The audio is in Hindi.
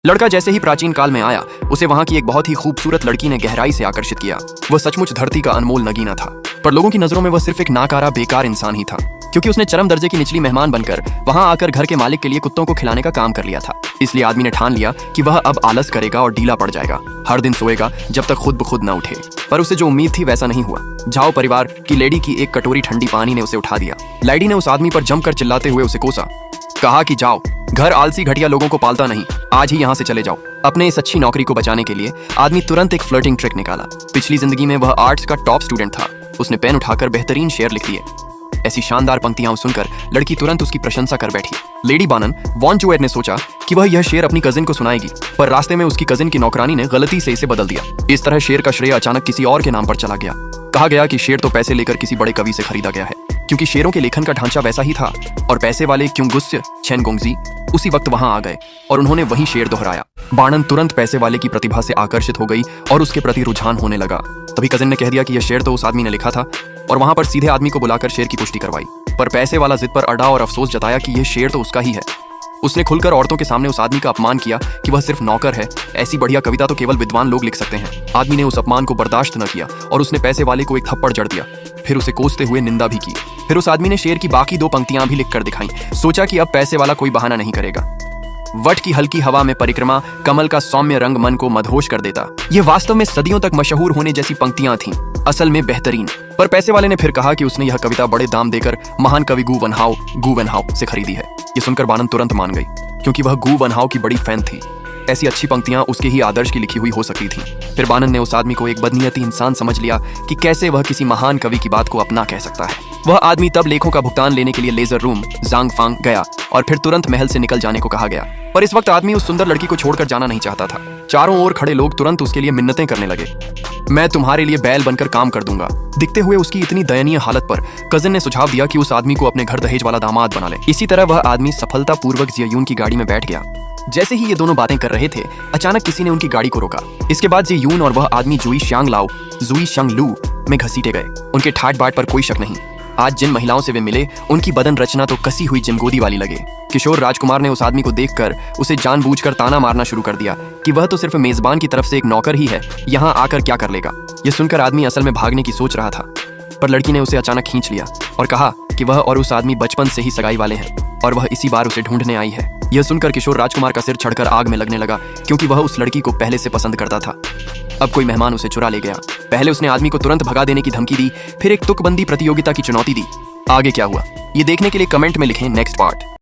लड़का जैसे ही प्राचीन काल में आया, उसे वहां की एक बहुत ही खूबसूरत लड़की ने गहराई से आकर्षित किया। वह सचमुच धरती का अनमोल नगीना था, पर लोगों की नजरों में वह सिर्फ एक नाकारा बेकार इंसान ही था, क्योंकि उसने चरम दर्जे की निचली मेहमान बनकर वहां आकर घर के मालिक के लिए कुत्तों को खिलाने का काम कर लिया था। इसलिए आदमी ने ठान लिया कि वह अब आलस करेगा और ढीला पड़ जाएगा, हर दिन सोएगा जब तक खुद ब खुद न उठे। पर उसे जो उम्मीद थी वैसा नहीं हुआ। झाओ परिवार की लेडी की एक कटोरी ठंडी पानी ने उसे उठा दिया। लेडी ने उस आदमी पर जमकर चिल्लाते हुए उसे कोसा, कहा कि जाओ, घर आलसी घटिया लोगों को पालता नहीं, आज ही यहाँ से चले जाओ। अपने इस अच्छी नौकरी को बचाने के लिए आदमी तुरंत एक फ्लर्टिंग ट्रिक निकाला। पिछली जिंदगी में वह आर्ट्स का टॉप स्टूडेंट था। उसने पेन उठाकर बेहतरीन शेर लिख दिए। ऐसी शानदार पंक्तियां सुनकर लड़की तुरंत उसकी प्रशंसा कर बैठी। लेडी बानन वॉन चुएट ने सोचा कि वह यह शेर अपनी कजिन को सुनाएगी, पर रास्ते में उसकी कजिन की नौकरानी ने गलती से इसे बदल दिया। इस तरह शेर का श्रेय अचानक किसी और के नाम पर चला गया। कहा गया कि शेर तो पैसे लेकर किसी बड़े कवि से खरीदा गया है, क्योंकि शेरों के लेखन का ढांचा वैसा ही था। और पैसे वाले क्युंगुस्य छेनगोंगजी उसी वक्त वहां आ गए और उन्होंने वही शेर दोहराया। बाणन तुरंत पैसे वाले की प्रतिभा से आकर्षित हो गई और उसके प्रति रुझान होने लगा। तभी कजिन ने कह दिया कि यह शेर तो उस आदमी ने लिखा था, और वहां पर सीधे आदमी को बुलाकर शेर की पुष्टि करवाई। पर पैसे वाला जिद पर अड़ा और अफसोस जताया कि यह शेर तो उसका ही है। उसने खुलकर औरतों के सामने उस आदमी का अपमान किया कि वह सिर्फ नौकर है, ऐसी बढ़िया कविता तो केवल विद्वान लोग लिख सकते हैं। आदमी ने उस अपमान को बर्दाश्त न किया और उसने पैसे वाले को एक थप्पड़ जड़ दिया, फिर उसे कोसते हुए निंदा भी की। फिर उस आदमी ने शेर की बाकी दो पंक्तियां भी लिखकर दिखाई। सोचा कि अब पैसे वाला कोई बहाना नहीं करेगा। वट की हल्की हवा में परिक्रमा, कमल का सौम्य रंग मन को मदहोश कर देता। ये वास्तव में सदियों तक मशहूर होने जैसी पंक्तियां थीं, असल में बेहतरीन। पर पैसे वाले ने फिर कहा कि उसने यह कविता बड़े दाम देकर महान कवि गु वनहाव से खरीदी है। ये सुनकर बानन तुरंत मान गई, क्योंकि वह गु वनहाव की बड़ी फैन थी। ऐसी अच्छी पंक्तियां उसके ही आदर्श की लिखी हुई हो सकती थी। फिर बानन ने उस आदमी को एक बदनीयती इंसान समझ लिया कि कैसे वह किसी महान कवि की बात को अपना कह सकता है। वह आदमी तब लेखों का भुगतान लेने के लिए लेजर रूम जांगफांग गया और फिर तुरंत महल से निकल जाने को कहा गया। पर इस वक्त आदमी उस सुंदर लड़की को छोड़कर जाना नहीं चाहता था। चारों ओर खड़े लोग तुरंत उसके लिए मिन्नतें करने लगे। मैं तुम्हारे लिए बैल बनकर काम कर दूंगा। दिखते हुए उसकी इतनी दयनीय हालत पर कजिन ने सुझाव दिया कि उस आदमी को अपने घर दहेज वाला दामाद बना ले। इसी तरह वह आदमी सफलतापूर्वक जियायून की गाड़ी में बैठ गया। जैसे ही ये दोनों बातें कर रहे थे, अचानक किसी ने उनकी गाड़ी को रोका। इसके बाद जियायून और वह आदमी जुई शांग लू में घसीटे गए। उनके ठाट बाट पर कोई शक नहीं। आज जिन महिलाओं से वे मिले, उनकी बदन रचना तो कसी हुई जिमगोदी वाली लगे। किशोर राजकुमार ने उस आदमी को देखकर उसे जानबूझकर ताना मारना शुरू कर दिया कि वह तो सिर्फ मेजबान की तरफ से एक नौकर ही है, यहाँ आकर क्या कर लेगा। यह सुनकर आदमी असल में भागने की सोच रहा था, पर लड़की ने उसे अचानक खींच लिया और कहा कि वह और उस आदमी बचपन से ही सगाई वाले हैं और वह इसी बार उसे ढूंढने आई है। यह सुनकर किशोर राजकुमार का सिर चढ़कर आग में लगने लगा, क्योंकि वह उस लड़की को पहले से पसंद करता था। अब कोई मेहमान उसे चुरा ले गया। पहले उसने आदमी को तुरंत भगा देने की धमकी दी, फिर एक तुकबंदी प्रतियोगिता की चुनौती दी। आगे क्या हुआ, ये देखने के लिए कमेंट में लिखें नेक्स्ट पार्ट।